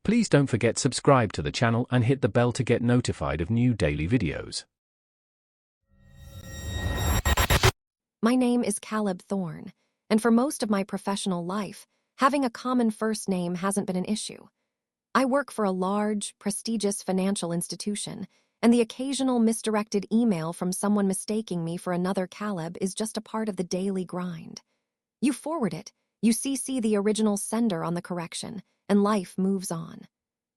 Please don't forget subscribe to the channel and hit the bell to get notified of new daily videos. My name is Caleb Thorne, and for most of my professional life, having a common first name hasn't been an issue. I work for a large, prestigious financial institution, and the occasional misdirected email from someone mistaking me for another Caleb is just a part of the daily grind. You forward it, you CC the original sender on the correction, and life moves on.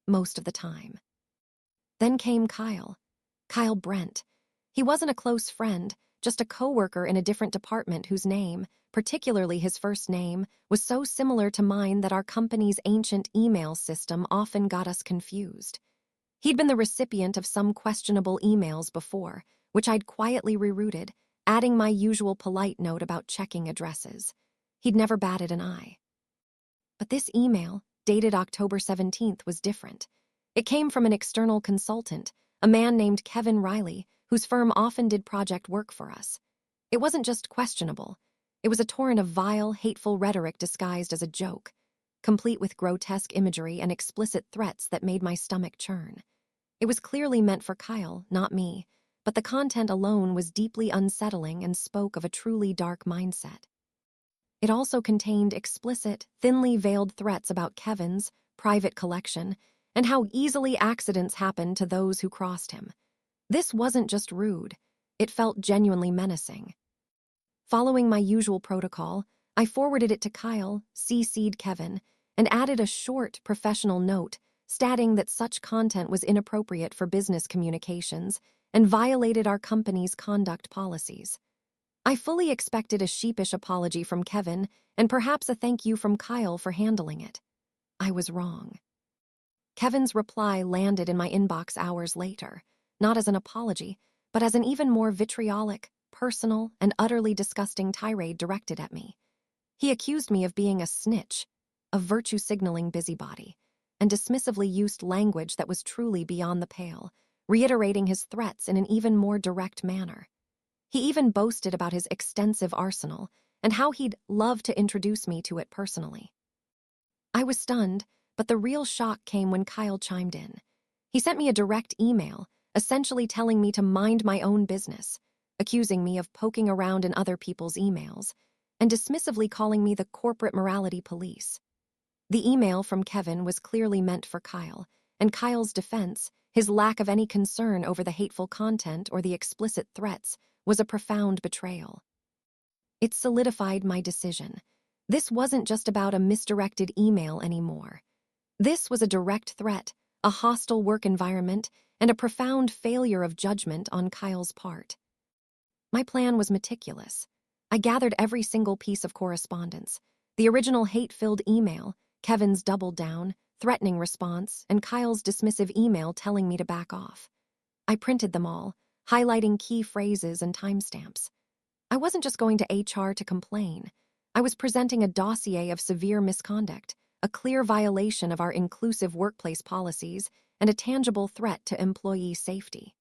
Most of the time. Then came Kyle Brent. He wasn't a close friend, just a coworker in a different department whose name, particularly his first name, was so similar to mine that our company's ancient email system often got us confused. He'd been the recipient of some questionable emails before, which I'd quietly rerouted, adding my usual polite note about checking addresses. He'd never batted an eye. But this email, dated October 17th, was different. It came from an external consultant, a man named Kevin Riley, whose firm often did project work for us. It wasn't just questionable. It was a torrent of vile, hateful rhetoric disguised as a joke, complete with grotesque imagery and explicit threats that made my stomach churn. It was clearly meant for Kyle, not me, but the content alone was deeply unsettling and spoke of a truly dark mindset. It also contained explicit, thinly veiled threats about Kevin's private collection and how easily accidents happened to those who crossed him. This wasn't just rude, it felt genuinely menacing. Following my usual protocol, I forwarded it to Kyle, CC'd Kevin, and added a short, professional note stating that such content was inappropriate for business communications and violated our company's conduct policies. I fully expected a sheepish apology from Kevin and perhaps a thank you from Kyle for handling it. I was wrong. Kevin's reply landed in my inbox hours later, not as an apology, but as an even more vitriolic, personal, and utterly disgusting tirade directed at me. He accused me of being a snitch, a virtue-signaling busybody, and dismissively used language that was truly beyond the pale, reiterating his threats in an even more direct manner. He even boasted about his extensive arsenal and how he'd love to introduce me to it personally. I was stunned, but the real shock came when Kyle chimed in. He sent me a direct email, essentially telling me to mind my own business, accusing me of poking around in other people's emails, and dismissively calling me the corporate morality police. The email from Kevin was clearly meant for Kyle, and Kyle's defense, his lack of any concern over the hateful content or the explicit threats, was a profound betrayal. It solidified my decision. This wasn't just about a misdirected email anymore. This was a direct threat, a hostile work environment, and a profound failure of judgment on Kyle's part. My plan was meticulous. I gathered every single piece of correspondence, the original hate-filled email, Kevin's double-down, threatening response, and Kyle's dismissive email telling me to back off. I printed them all, highlighting key phrases and timestamps. I wasn't just going to HR to complain. I was presenting a dossier of severe misconduct, a clear violation of our inclusive workplace policies, and a tangible threat to employee safety.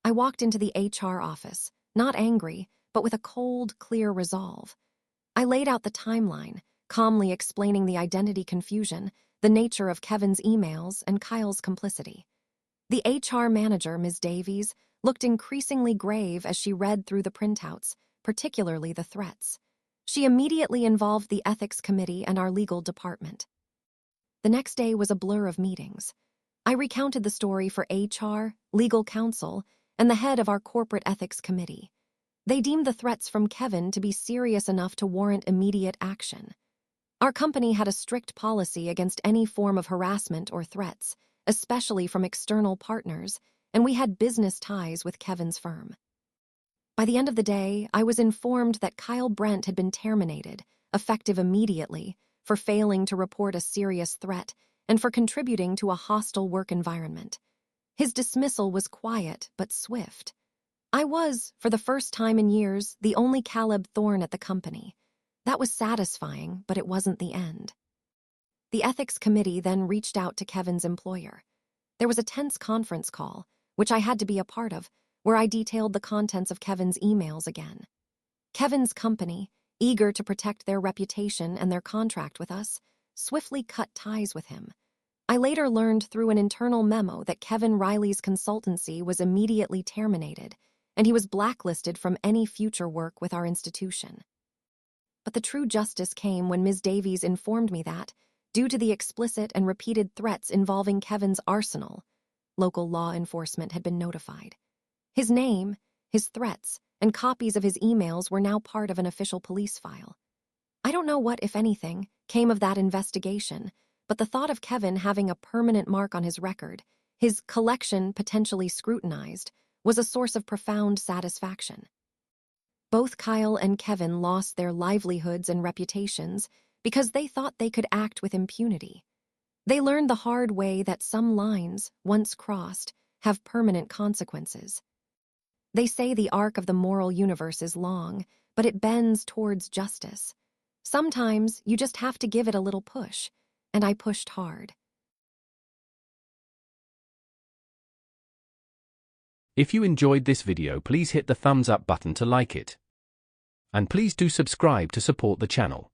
I walked into the HR office, not angry, but with a cold, clear resolve. I laid out the timeline, calmly explaining the identity confusion, the nature of Kevin's emails, and Kyle's complicity. The HR manager, Ms. Davies, looked increasingly grave as she read through the printouts, particularly the threats. She immediately involved the ethics committee and our legal department. The next day was a blur of meetings. I recounted the story for HR, legal counsel, and the head of our corporate ethics committee. They deemed the threats from Kevin to be serious enough to warrant immediate action. Our company had a strict policy against any form of harassment or threats, especially from external partners, and we had business ties with Kevin's firm. By the end of the day, I was informed that Kyle Brent had been terminated, effective immediately, for failing to report a serious threat and for contributing to a hostile work environment. His dismissal was quiet but swift. I was, for the first time in years, the only Caleb Thorne at the company. That was satisfying, but it wasn't the end. The ethics committee then reached out to Kevin's employer. There was a tense conference call, which I had to be a part of, where I detailed the contents of Kevin's emails again. Kevin's company, eager to protect their reputation and their contract with us, swiftly cut ties with him. I later learned through an internal memo that Kevin Riley's consultancy was immediately terminated, and he was blacklisted from any future work with our institution. But the true justice came when Ms. Davies informed me that, due to the explicit and repeated threats involving Kevin's arsenal, local law enforcement had been notified. His name, his threats, and copies of his emails were now part of an official police file. I don't know what, if anything, came of that investigation, but the thought of Kevin having a permanent mark on his record, his collection potentially scrutinized, was a source of profound satisfaction. Both Kyle and Kevin lost their livelihoods and reputations because they thought they could act with impunity. They learned the hard way that some lines, once crossed, have permanent consequences. They say the arc of the moral universe is long, but it bends towards justice. Sometimes you just have to give it a little push, and I pushed hard. If you enjoyed this video, please hit the thumbs up button to like it. And please do subscribe to support the channel.